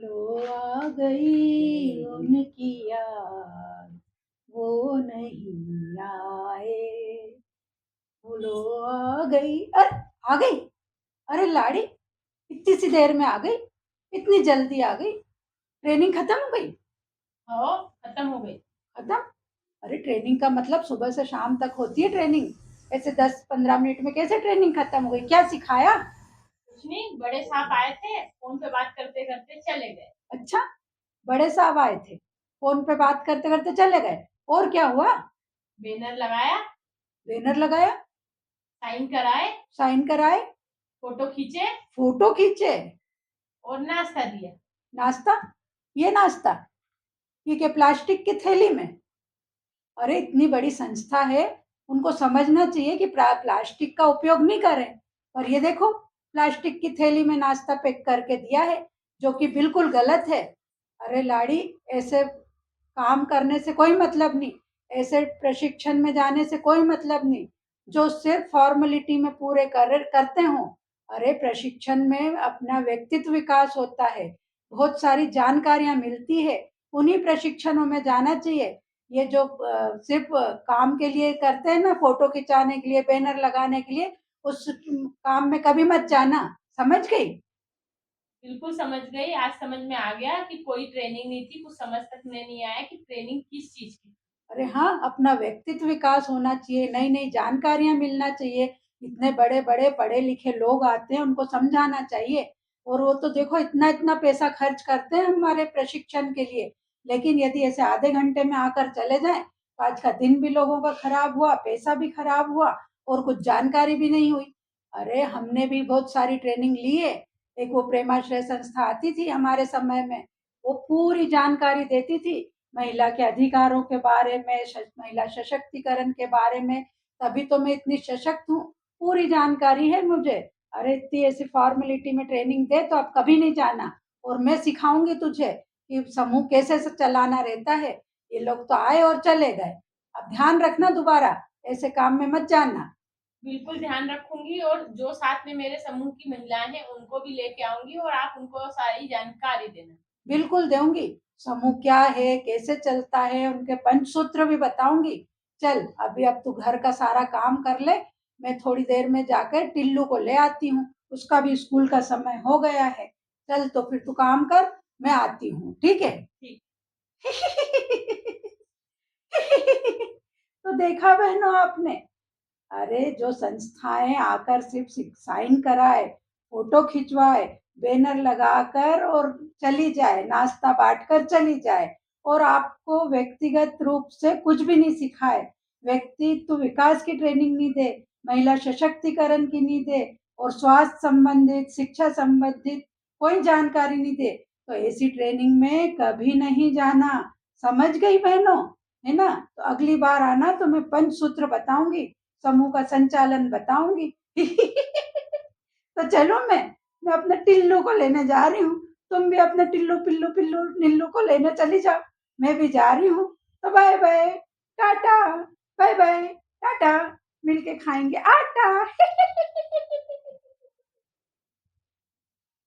लो आ गई उनकी याद, वो नहीं आए। लो आ गई, अरे आ गई। अरे लाड़ी, इतनी सी देर में आ गई, इतनी जल्दी आ गई। ट्रेनिंग खत्म हो गई? हाँ, खत्म हो गई। खत्म? अरे ट्रेनिंग का मतलब सुबह से शाम तक होती है ट्रेनिंग। ऐसे 10-15 मिनट में कैसे ट्रेनिंग खत्म हो गई? क्या सिखाया? कुछ नहीं, बड़े साहब आए थे, फोन पे बात करते करते चले गए। अच्छा, बड़े साहब आए थे, फोन पे बात करते करते चले गए। और क्या हुआ? बैनर लगाया, बैनर लगाया, साइन कराए, साइन कराए, फोटो खींचे फोटो खींचे, और नाश्ता दिया। नाश्ता? ये नाश्ता? ये क्या प्लास्टिक की थैली में? अरे इतनी बड़ी संस्था है, उनको समझना चाहिए कि प्लास्टिक का उपयोग नहीं करें। और ये देखो, प्लास्टिक की थैली में नाश्ता पैक करके दिया है, जो कि बिल्कुल गलत है। अरे लाड़ी, ऐसे काम करने से कोई मतलब नहीं, ऐसे प्रशिक्षण में जाने से कोई मतलब नहीं, जो सिर्फ फॉर्मेलिटी में पूरे करते हो। अरे प्रशिक्षण में अपना व्यक्तित्व विकास होता है, बहुत सारी जानकारियां मिलती है, उन्हीं प्रशिक्षणों में जाना चाहिए। ये जो सिर्फ काम के लिए करते हैं ना, फोटो खिंचाने के लिए, बैनर लगाने के लिए, उस काम में कभी मत जाना। समझ गई? बिल्कुल समझ गई, आज समझ में आ गया कि कोई ट्रेनिंग नहीं थी, कुछ समझ तक में नहीं आया कि ट्रेनिंग किस चीज की। अरे हाँ, अपना व्यक्तित्व विकास होना चाहिए, नई नई जानकारियां मिलना चाहिए। इतने बड़े बड़े पढ़े लिखे लोग आते हैं, उनको समझाना चाहिए। और वो तो देखो इतना इतना पैसा खर्च करते हैं हमारे प्रशिक्षण के लिए, लेकिन यदि ऐसे आधे घंटे में आकर चले जाएं तो आज का दिन भी लोगों का खराब हुआ, पैसा भी खराब हुआ, और कुछ जानकारी भी नहीं हुई। अरे हमने भी बहुत सारी ट्रेनिंग ली है। एक वो प्रेमाश्रय संस्था आती थी हमारे समय में, वो पूरी जानकारी देती थी महिला के अधिकारों के बारे में, महिला सशक्तिकरण के बारे में। तभी तो मैं इतनी सशक्त हूँ, पूरी जानकारी है मुझे। अरे इतनी ऐसी फॉर्मेलिटी में ट्रेनिंग दे तो अब कभी नहीं जाना। और मैं सिखाऊंगी तुझे कि समूह कैसे से चलाना रहता है। ये लोग तो आए और चले गए, अब ध्यान रखना, दोबारा ऐसे काम में मत जाना। बिल्कुल ध्यान रखूंगी, और जो साथ में मेरे समूह की महिलाएं हैं उनको भी लेके आऊंगी, और आप उनको सारी जानकारी देना। बिल्कुल दूंगी। समूह क्या है, कैसे चलता है, उनके पंचसूत्र भी बताऊंगी। चल अभी, अब तू घर का सारा काम कर ले, मैं थोड़ी देर में जाकर टिल्लू को ले आती हूँ, उसका भी स्कूल का समय हो गया है। चल तो फिर तू काम कर, मैं आती हूँ, ठीक है? ठीक। तो देखा बहनों आपने, अरे जो संस्थाएं आकर सिर्फ साइन कराए, फोटो खिंचवाए, बैनर लगाकर और चली जाए, नाश्ता बांटकर चली जाए, और आपको व्यक्तिगत रूप से कुछ भी नहीं सिखाए, व्यक्तित्व विकास की ट्रेनिंग नहीं दे, महिला सशक्तिकरण की नहीं दे, और स्वास्थ्य संबंधित, शिक्षा संबंधित कोई जानकारी नहीं दे, तो ऐसी ट्रेनिंग में कभी नहीं जाना। समझ गई बहनों? है ना? तो अगली बार आना तो मैं पंचसूत्र बताऊंगी, समूह का संचालन बताऊंगी। तो चलो, मैं अपने टिल्लू को लेने जा रही हूँ। तुम भी अपने टिल्लू पिल्लू पिल्लू निल्लू को लेने चली जाओ, मैं भी जा रही हूँ। तो bye bye, ta-ta, bye bye, ta-ta, मिलके खाएंगे आटा।